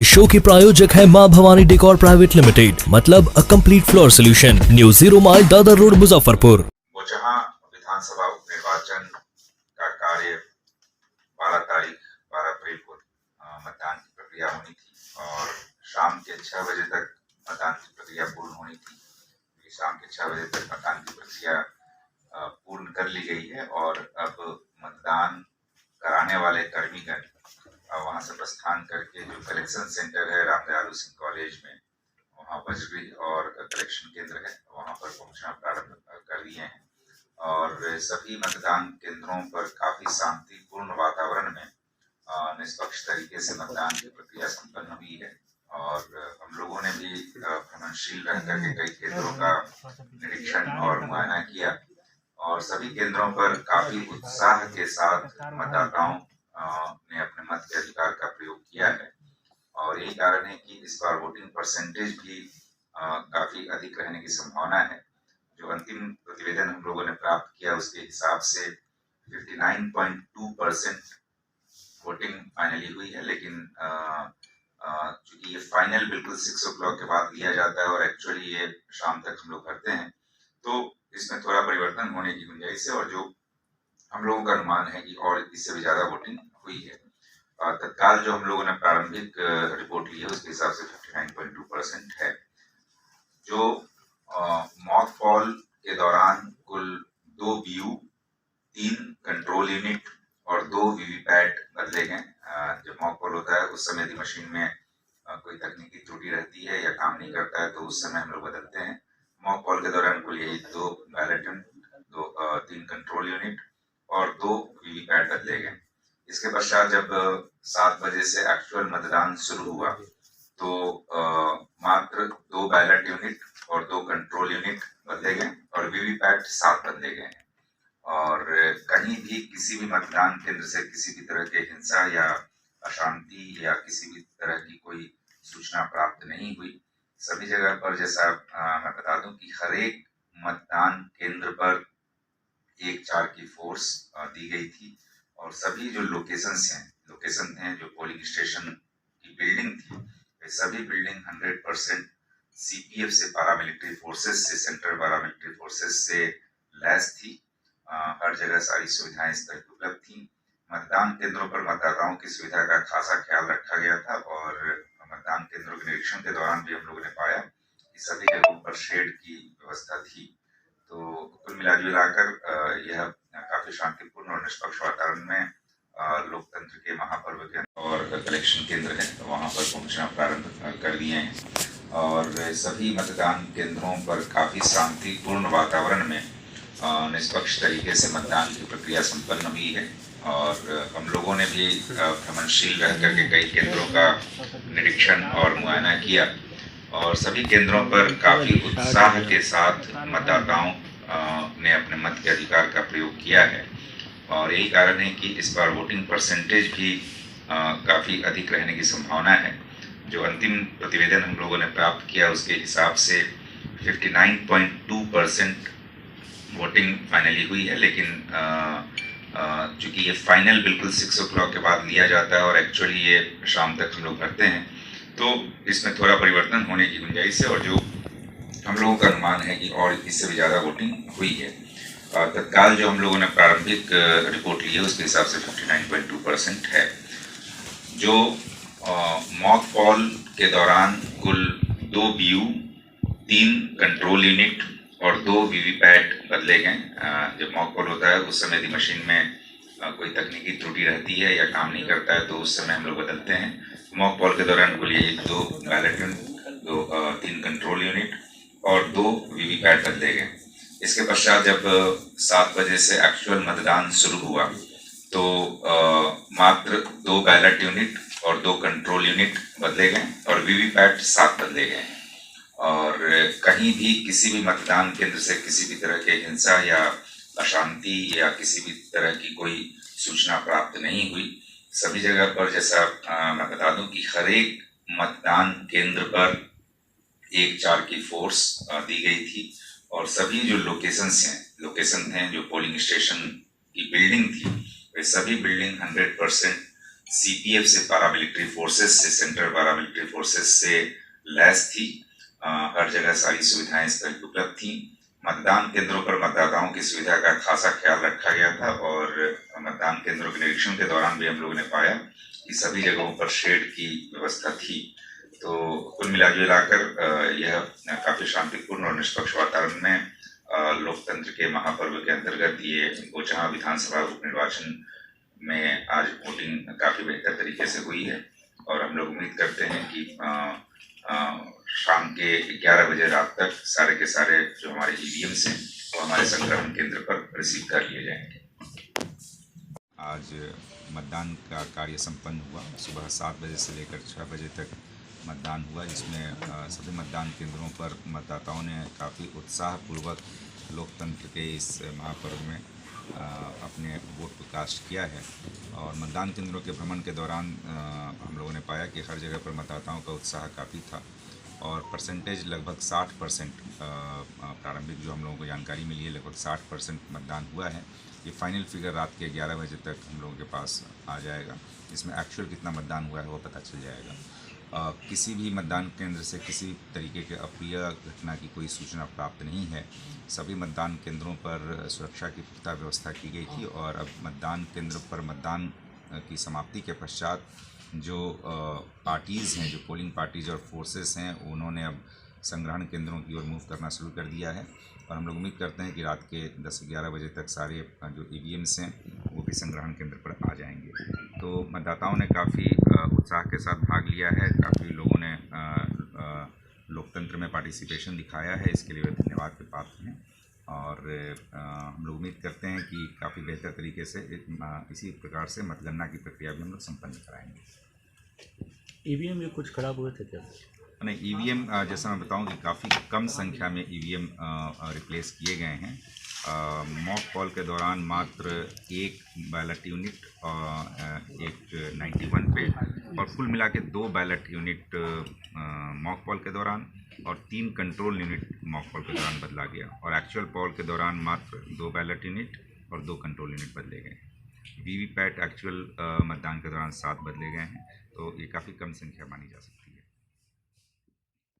Show के प्रायोजक है मां भवानी डेकोर प्राइवेट लिमिटेड, मतलब a complete floor solution, new 0 mile Dadar road, Muzaffarpur. वो जहां विधानसभा उपनिर्वाचन का कार्य 12 अप्रैल को मतदान की प्रक्रिया होनी थी और शाम के 6 बजे तक मतदान की प्रक्रिया पूर्ण होनी थी। शाम के 6 बजे तक मतदान की प्रक्रिया पूर्ण कर ली गई है और अब मतदान कराने वाले कर्मीगण वहां से प्रस्थान करके जो कलेक्शन सेंटर है रामदयालु सिंह कॉलेज में, वहाँ बजगृह और कलेक्शन केंद्र है, वहां पर पहुंचना प्रारंभ कर दिए हैं और सभी मतदान केंद्रों पर काफी शांतिपूर्ण वातावरण में निष्पक्ष तरीके से मतदान की प्रक्रिया संपन्न हुई है और हम लोगों ने भी भ्रमणशील रह करके कई केंद्रों का निरीक्षण और मुआयना किया और सभी केंद्रों पर काफी उत्साह के साथ मतदाताओं ने अपने मत के अधिकार का प्रयोग किया है और यही कारण है कि इस बार वोटिंग परसेंटेज भी काफी अधिक रहने की संभावना है। जो अंतिम प्रतिवेदन हम लोगों ने प्राप्त किया उसके हिसाब से 59.2% वोटिंग फाइनली हुई है, लेकिन चूंकि ये फाइनल बिल्कुल 6 o'clock के बाद लिया जाता है और एक्चुअली ये शाम तक हम लोग करते हैं, तो इसमें थोड़ा परिवर्तन होने की गुंजाइश है और जो हम लोगों का अनुमान है कि और इससे भी ज्यादा वोटिंग हुई है। तत्काल जो हम लोगों ने प्रारंभिक रिपोर्ट ली है उसके हिसाब से 59.2% है। जो मॉक पोल के दौरान कुल 2 BU, 3 कंट्रोल यूनिट और 2 वीवीपैट बदले गए। जब मॉक पोल होता है उस समय यदि मशीन में कोई तकनीकी त्रुटि रहती है या काम नहीं करता है तो उस समय हम लोग बदलते हैं। मॉक पोल के दौरान कुल यही 2 बैलेट यूनिट, 3 कंट्रोल यूनिट और 2 वीवीपैट बदले गए। इसके पश्चात जब 7 बजे से एक्चुअल मतदान शुरू हुआ तो मात्र 2 बैलेट यूनिट और 2 कंट्रोल यूनिट बदले गए और वीवीपैट 7 बदले गए और कहीं भी किसी भी मतदान केंद्र से किसी भी तरह के हिंसा या अशांति या किसी भी तरह की कोई सूचना प्राप्त नहीं हुई। सभी जगह पर जैसा मैं बता दूं कि हर एक मतदान केंद्र पर 1-4 की फोर्स दी गई थी और सभी जो लोकेशन हैं जो पोलिंग स्टेशन की बिल्डिंग थी, वे सभी बिल्डिंग 100% CPF से, पैरामिलिट्री फोर्सेस से, सेंट्रल पैरामिलिट्री फोर्सेस से लैस थी। हर जगह सारी सुविधाएं इस तरह उपलब्ध थी। मतदान केंद्रों पर मतदाताओं की सुविधा का खासा ख्याल रखा गया था और मतदान केंद्रों के निरीक्षण के दौरान भी हम लोगों ने पाया कि सभी जगहों पर शेड की व्यवस्था थी। तो कुल मिलाकर यह काफी शांतिपूर्ण और निष्पक्ष वातावरण में लोकतंत्र के महापर्व के और कलेक्शन केंद्र है तो वहां पर पहुंचना प्रारंभ कर दिए हैं और सभी मतदान केंद्रों पर काफी शांतिपूर्ण वातावरण में निष्पक्ष तरीके से मतदान की प्रक्रिया संपन्न हुई है और हम लोगों ने भी भ्रमणशील रह करके कई केंद्रों का निरीक्षण और मुआयना किया और सभी केंद्रों पर काफी उत्साह के साथ मतदाताओं ने अपने मत के अधिकार का प्रयोग किया है और यही कारण है कि इस बार वोटिंग परसेंटेज भी काफी अधिक रहने की संभावना है। जो अंतिम प्रतिवेदन हम लोगों ने प्राप्त किया उसके हिसाब से 59.2% वोटिंग फाइनली हुई है, लेकिन चूंकि ये फाइनल बिल्कुल 6 o'clock के बाद लिया जाता है और एक्चुअली ये शाम तक हम लोग करते हैं, तो इसमें थोड़ा परिवर्तन होने की गुंजाइश है और जो हम लोगों का अनुमान है कि और इससे भी ज़्यादा वोटिंग हुई है। तत्काल जो हम लोगों ने प्रारंभिक रिपोर्ट ली है उसके हिसाब से 59.2% है। जो मॉक पोल के दौरान कुल 2 BU, 3 कंट्रोल यूनिट और 2 वीवीपैट बदले गए। जब मॉक पोल होता है उस समय यदि मशीन में कोई तकनीकी त्रुटि रहती है या काम नहीं करता है तो उस समय हम लोग बदलते हैं। मॉक पोल के दौरान कुल यही 2 बैलेट यूनिट, 3 कंट्रोल यूनिट और 2 वीवीपैट बदले गए। इसके पश्चात जब 7 बजे से एक्चुअल मतदान शुरू हुआ तो मात्र 2 बैलेट यूनिट और 2 कंट्रोल यूनिट बदले गए और वीवीपैट 7 बदले गए और कहीं भी किसी भी मतदान केंद्र से किसी भी तरह के हिंसा या अशांति या किसी भी तरह की कोई सूचना प्राप्त नहीं हुई। सभी जगह पर जैसा मैं बता दूं कि हर एक मतदान केंद्र पर 1-4 की फोर्स दी गई थी और सभी जो लोकेशन हैं जो पोलिंग स्टेशन की बिल्डिंग थी, वे सभी बिल्डिंग 100% CPF से, पैरामिलिट्री फोर्सेस से, सेंट्रल पैरामिलिट्री पैरामिलिट्री फोर्सेस से लैस थी। हर जगह सारी सुविधाएं इस तरह की उपलब्ध थी। मतदान केंद्रों पर मतदाताओं की सुविधा का खासा ख्याल रखा गया था और मतदान केंद्रों के निरीक्षण के दौरान भी हम लोगों ने पाया कि सभी जगहों पर शेड की व्यवस्था थी। तो कुल मिलाकर यह काफी शांतिपूर्ण और निष्पक्ष वातावरण में लोकतंत्र के महापर्व के अंतर्गत ये गोचहा विधानसभा उपनिर्वाचन में आज वोटिंग काफी बेहतर तरीके से हुई है और हम लोग उम्मीद करते हैं कि शाम के 11 बजे रात तक सारे के सारे जो हमारे ईवीएम्स हैं वो हमारे संग्रहण केंद्र पर रिसीव कर लिए जाएंगे। आज मतदान का कार्य संपन्न हुआ। सुबह 7 बजे से लेकर 6 बजे तक मतदान हुआ, जिसमें सभी मतदान केंद्रों पर मतदाताओं ने काफ़ी उत्साहपूर्वक लोकतंत्र के इस महापर्व में अपने वोट को कास्ट किया है। और मतदान केंद्रों के भ्रमण के दौरान हम लोगों ने पाया कि हर जगह पर मतदाताओं का उत्साह काफ़ी था और परसेंटेज लगभग 60% प्रारंभिक जो हम लोगों को जानकारी मिली है, लगभग 60% मतदान हुआ है। ये फाइनल फिगर रात के 11 बजे तक हम लोगों के पास आ जाएगा। इसमें एक्चुअल कितना मतदान हुआ है वो पता चल जाएगा। किसी भी मतदान केंद्र से किसी तरीके के अप्रिय घटना की कोई सूचना प्राप्त नहीं है। सभी मतदान केंद्रों पर सुरक्षा की पुख्ता व्यवस्था की गई थी और अब मतदान केंद्र पर मतदान की समाप्ति के पश्चात जो पार्टीज़ हैं, जो पोलिंग पार्टीज़ और फोर्सेस हैं, उन्होंने अब संग्रहण केंद्रों की ओर मूव करना शुरू कर दिया है और हम लोग उम्मीद करते हैं कि रात के 10 से 11 बजे तक सारे जो ईवीएम्स हैं वो भी संग्रहण केंद्र पर आ जाएंगे। तो मतदाताओं ने काफ़ी उत्साह के साथ भाग लिया है। काफ़ी लोगों ने लोकतंत्र में पार्टिसिपेशन दिखाया है, इसके लिए वे धन्यवाद के पात्र हैं और हम लोग उम्मीद करते हैं कि काफ़ी बेहतर तरीके से इसी प्रकार से मतगणना की प्रक्रिया भी हम लोग संपन्न कराएंगे। ईवीएम में कुछ खराब हुए थे क्या? नहीं, ईवीएम जैसा मैं बताऊं कि काफ़ी कम संख्या में ईवीएम रिप्लेस किए गए हैं। मॉक कॉल के दौरान मात्र एक बैलेट यूनिट एक 91 पे और कुल मिला के 2 बैलेट यूनिट मॉक कॉल के दौरान और 3 कंट्रोल यूनिट मॉक कॉल के दौरान बदला गया और एक्चुअल कॉल के दौरान मात्र 2 बैलेट यूनिट और 2 कंट्रोल यूनिट बदले गए। वीवीपैट एक्चुअल मतदान के दौरान 7 बदले गए हैं, तो ये काफ़ी कम संख्या मानी जा सकती है।